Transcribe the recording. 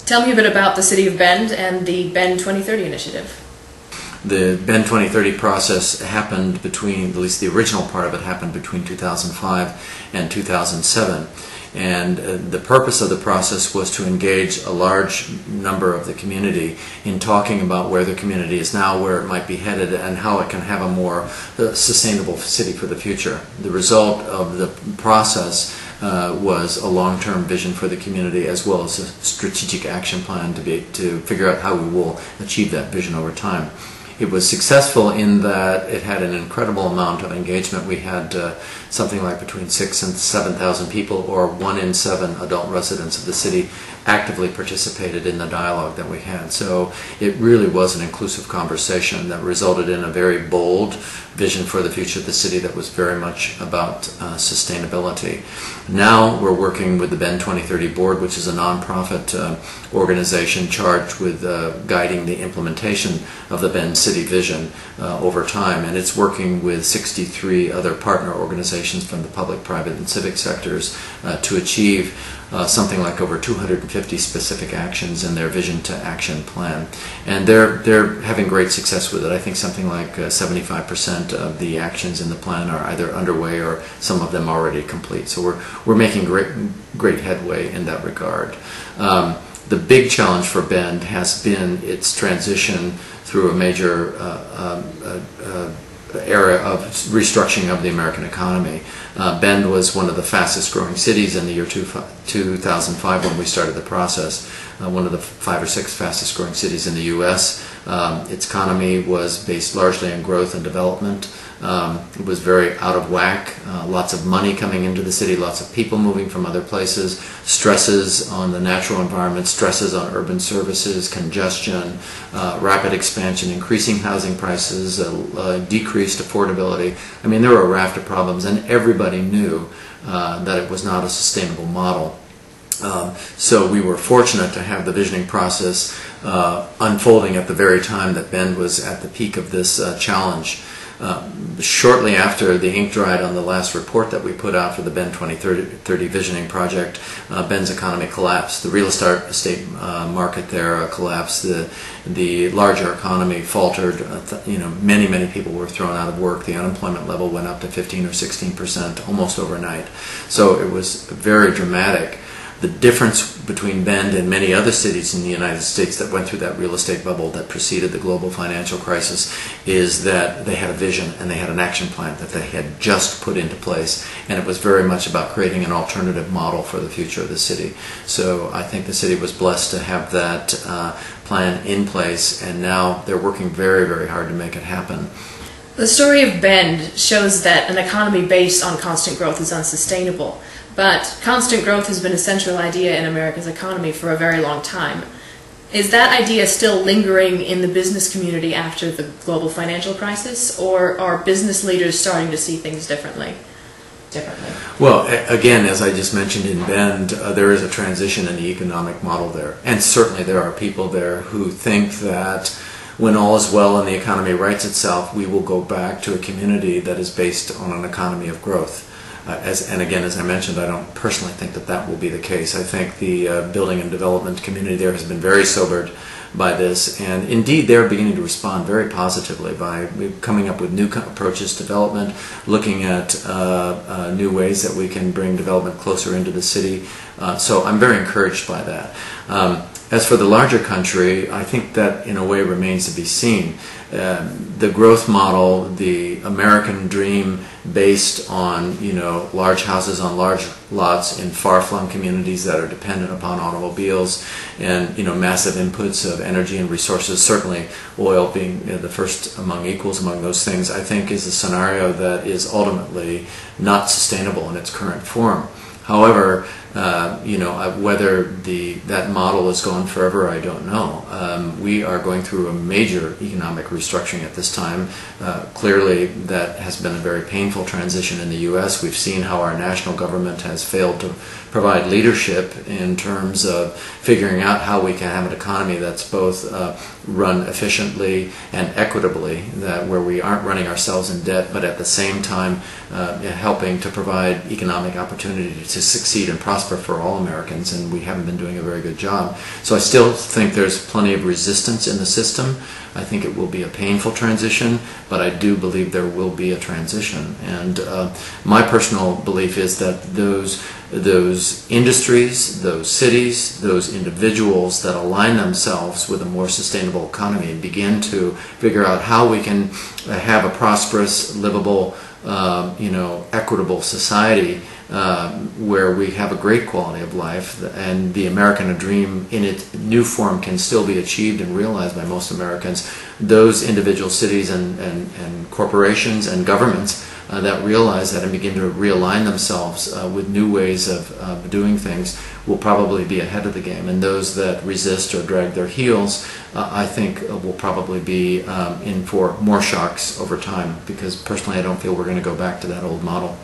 Tell me a bit about the City of Bend and the Bend 2030 initiative. The Bend 2030 process happened between, at least the original part of it happened between 2005 and 2007. And the purpose of the process was to engage a large number of the community in talking about where the community is now, where it might be headed, and how it can have a more sustainable city for the future. The result of the process was a long-term vision for the community, as well as a strategic action plan to figure out how we will achieve that vision over time. It was successful in that it had an incredible amount of engagement. We had something like between 6,000 and 7,000 people, or 1 in 7 adult residents of the city, actively participated in the dialogue that we had. So it really was an inclusive conversation that resulted in a very bold vision for the future of the city that was very much about sustainability. Now we're working with the Bend 2030 Board, which is a nonprofit organization charged with guiding the implementation of the Bend City Vision over time, and it's working with 63 other partner organizations from the public, private, and civic sectors to achieve something like over 250 specific actions in their Vision to Action plan. And they're having great success with it. I think something like 75% of the actions in the plan are either underway or some of them already complete. So we're making great headway in that regard. The big challenge for Bend has been its transition through a major era of restructuring of the American economy. Bend was one of the fastest growing cities in the year 2005 when we started the process, one of the 5 or 6 fastest growing cities in the U.S. Its economy was based largely on growth and development. It was very out of whack, lots of money coming into the city, lots of people moving from other places, stresses on the natural environment, stresses on urban services, congestion, rapid expansion, increasing housing prices, decreased affordability. I mean, there were a raft of problems, and everybody knew that it was not a sustainable model. So we were fortunate to have the visioning process unfolding at the very time that Bend was at the peak of this challenge. Shortly after the ink dried on the last report that we put out for the Bend 2030 Visioning Project, Bend's economy collapsed. The real estate market there collapsed. The larger economy faltered. Many people were thrown out of work. The unemployment level went up to 15 or 16% almost overnight. So it was very dramatic. The difference between Bend and many other cities in the United States that went through that real estate bubble that preceded the global financial crisis is that they had a vision and they had an action plan that they had just put into place, and it was very much about creating an alternative model for the future of the city. So I think the city was blessed to have that plan in place, and now they're working very, very hard to make it happen. The story of Bend shows that an economy based on constant growth is unsustainable. But constant growth has been a central idea in America's economy for a very long time. Is that idea still lingering in the business community after the global financial crisis, or are business leaders starting to see things differently? Well, again, as I just mentioned in Bend, there is a transition in the economic model there. And certainly there are people there who think that when all is well and the economy rights itself, we will go back to a community that is based on an economy of growth. And again, as I mentioned, I don't personally think that that will be the case. I think the building and development community there has been very sobered by this, and indeed they're beginning to respond very positively by coming up with new approaches to development, looking at new ways that we can bring development closer into the city. So I'm very encouraged by that. As for the larger country, I think that in a way remains to be seen. The growth model, the American dream based on large houses on large lots in far-flung communities that are dependent upon automobiles and massive inputs of energy and resources, certainly oil being the first among equals among those things, I think is a scenario that is ultimately not sustainable in its current form. However, whether that model is gone forever, I don't know. We are going through a major economic restructuring at this time. Clearly, that has been a very painful transition in the U.S. We've seen how our national government has failed to provide leadership in terms of figuring out how we can have an economy that's both run efficiently and equitably, that where we aren't running ourselves in debt, but at the same time helping to provide economic opportunity to succeed and prosper for all Americans, and we haven't been doing a very good job. So I still think there's plenty of resistance in the system. I think it will be a painful transition, but I do believe there will be a transition. And my personal belief is that those industries, those cities, those individuals that align themselves with a more sustainable economy and begin to figure out how we can have a prosperous, livable, equitable society where we have a great quality of life, and the American dream in its new form can still be achieved and realized by most Americans. Those individual cities and corporations and governments that realize that and begin to realign themselves with new ways of doing things will probably be ahead of the game. And those that resist or drag their heels, I think will probably be in for more shocks over time, because personally I don't feel we're going to go back to that old model.